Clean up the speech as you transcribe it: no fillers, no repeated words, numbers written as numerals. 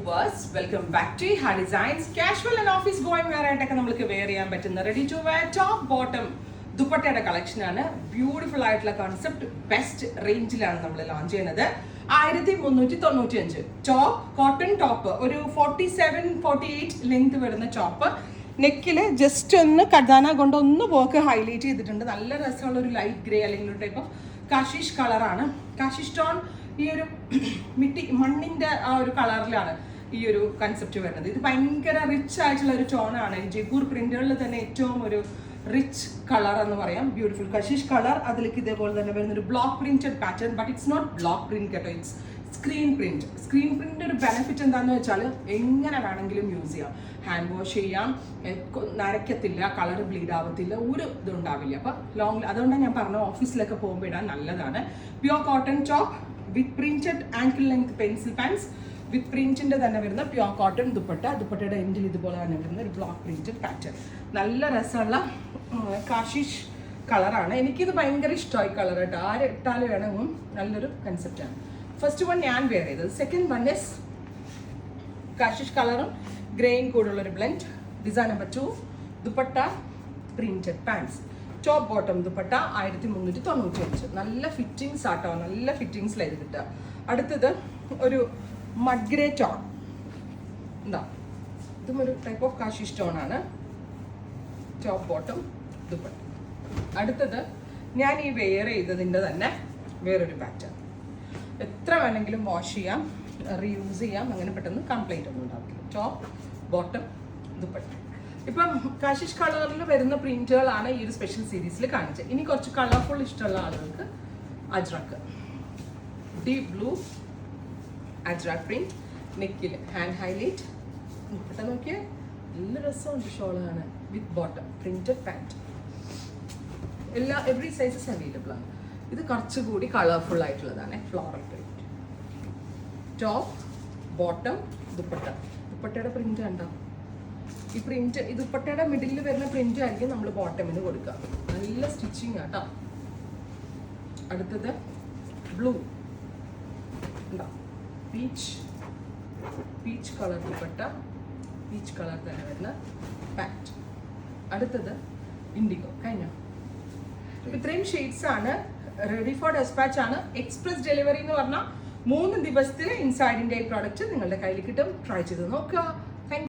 viewers, welcome back to Ha Designs. Casual and office going wear ആയിട്ടൊക്കെ നമുക്ക് wear ചെയ്യാൻ പറ്റുന്ന ready to wear top bottom ദുപ്പട്ടയുടെ collection ആണ്. ബ്യൂട്ടിഫുൾ ആയിട്ടുള്ള കോൺസെപ്റ്റ് ബെസ്റ്റ് റേഞ്ചിലാണ് നമ്മൾ ലോഞ്ച് ചെയ്യുന്നത്. 1395 ടോപ്പ് കോട്ടൺ ടോപ്പ്, ഒരു 47-48 ലെങ്ത് വരുന്ന ടോപ്പ്. നെക്കില് ജസ്റ്റ് ഒന്ന് കഡാന കൊണ്ട് ഒന്ന് വർക്ക് ഹൈലൈറ്റ് ചെയ്തിട്ടുണ്ട്. നല്ല രസമുള്ള ഒരു ലൈറ്റ് ഗ്രേ അല്ലെങ്കിൽ ഒരു ടൈപ്പ് ഓഫ് കാഷിഷ് കളറാണ്. കാഷിഷ് ടോൺ ഈ ഒരു മണ്ണിന്റെ ആ ഒരു കളറിലാണ് ഈ ഒരു കൺസെപ്റ്റ് വരുന്നത്. ഇത് ഭയങ്കര റിച്ച് ആയിട്ടുള്ള ഒരു ടോണാണ്. ജയ്പൂർ പ്രിന്റുകളിൽ തന്നെ ഏറ്റവും ഒരു റിച്ച് കളർ എന്ന് പറയാം. ബ്യൂട്ടിഫുൾ കഷിഷ് കളർ. അതിലേക്ക് ഇതേപോലെ തന്നെ വരുന്ന ഒരു block printed pattern. But it's not block print കേട്ടോ, ഇറ്റ്സ് സ്ക്രീൻ പ്രിന്റ്. സ്ക്രീൻ പ്രിന്റിന്റെ ഒരു ബെനിഫിറ്റ് എന്താണെന്ന് വെച്ചാൽ എങ്ങനെ വേണമെങ്കിലും യൂസ് ചെയ്യാം. ഹാൻഡ് വാഷ് ചെയ്യാം, നരയ്ക്കത്തില്ല, കളർ ബ്ലീഡ് ആവത്തില്ല, ഒരു ഇതുണ്ടാവില്ല. അപ്പോൾ ലോങ്, അതുകൊണ്ടാണ് ഞാൻ പറഞ്ഞ ഓഫീസിലൊക്കെ പോകുമ്പോൾ ഇടാൻ നല്ലതാണ്. Pure cotton top with printed ankle length pencil pants, with പ്രിന്റിന്റെ തന്നെ വരുന്ന പ്യുവർ കോട്ടൺ ദുപ്പട്ട. ദുപ്പട്ടയുടെ എൻഡിൽ ഇതുപോലെ തന്നെ വരുന്ന ഒരു ബ്ലോക്ക് പ്രിന്റഡ് പാറ്റേൺ. നല്ല രസമുള്ള കാഷിഷ് കളറാണ്. എനിക്കിത് ഭയങ്കര ഇഷ്ടമായി കളർ കേട്ടോ. ആരിട്ടാലും വേണമെങ്കിലും നല്ലൊരു കൺസെപ്റ്റാണ്. ഫസ്റ്റ് വൺ ഞാൻ വെയർ ചെയ്തത്. സെക്കൻഡ് വൺ ഇസ് കാഷിഷ് കളറും ഗ്രേയും കൂടുള്ളൊരു blend. Design number 2 dupatta printed pants, top bottom dupatta 1395. നല്ല ഫിറ്റിങ്സ് ആട്ടോ, നല്ല ഫിറ്റിങ്സിലായത് കിട്ടുക. അടുത്തത് ഒരു മഡ് ഗ്രേ ടോൺ. എന്താ ഇതും ഒരു ടൈപ്പ് ഓഫ് കാഷിഷ് ടോൺ ആണ്. Top bottom dupatta. അടുത്തത് ഞാൻ ഈ വെയർ ചെയ്തതിൻ്റെ തന്നെ വേറൊരു പാറ്റേൺ. എത്ര വേണമെങ്കിലും വാഷ് ചെയ്യാം, റീയൂസ് ചെയ്യാം, അങ്ങനെ പെട്ടെന്ന് കംപ്ലൈൻറ്റ് ഒന്നും ഉണ്ടാവില്ല. Top bottom dupatta. ഇപ്പം കാഷിഷ് കളറിൽ വരുന്ന പ്രിന്റുകളാണ് ഈ ഒരു സ്പെഷ്യൽ സീരീസിൽ കാണിച്ചത്. ഇനി കുറച്ച് കളർഫുൾ ഇഷ്ടമുള്ള ആളുകൾക്ക് ajrak, deep blue ajrak print. നെക്കിൽ ഹാൻഡ് ഹൈലൈറ്റ്. ദുപ്പട്ട നോക്കിയാൽ നല്ല രസമുണ്ട്. ഷോളാണ് with bottom printed pant. Every sizes available ആണ്. ഇത് കുറച്ചുകൂടി കളർഫുൾ ആയിട്ടുള്ളതാണ്. Floral print. Top bottom dupatta. ദുപ്പട്ടയുടെ പ്രിന്റ് കണ്ടോ? ഈ പ്രിന്റ്, ഈ ദുപ്പട്ടയുടെ മിഡിലിൽ വരുന്ന പ്രിന്റ് ആയിരിക്കും നമ്മൾ ബോട്ടമിന് കൊടുക്കുക. നല്ല സ്റ്റിച്ചിങ് ആട്ടോ. അടുത്തത് ബ്ലൂ ഉണ്ടോ, peach colour dupatta, peach colour തന്നെ വരുന്ന പാൻറ്റ്. അടുത്തത് ഇൻഡിഗോ. കഴിഞ്ഞോ? ഇത്രയും ഷെയ്ഡ്സ് ആണ്. റെഡി ഫോർ ഡെസ്പാച്ച് ആണ്. എക്സ്പ്രസ് ഡെലിവറി എന്ന് പറഞ്ഞാൽ 3 ദിവസത്തിൽ ഇൻസൈഡ് ഇന്ത്യ പ്രോഡക്റ്റ് നിങ്ങളുടെ കയ്യിൽ കിട്ടും. ട്രൈ ചെയ്ത് നോക്കുക.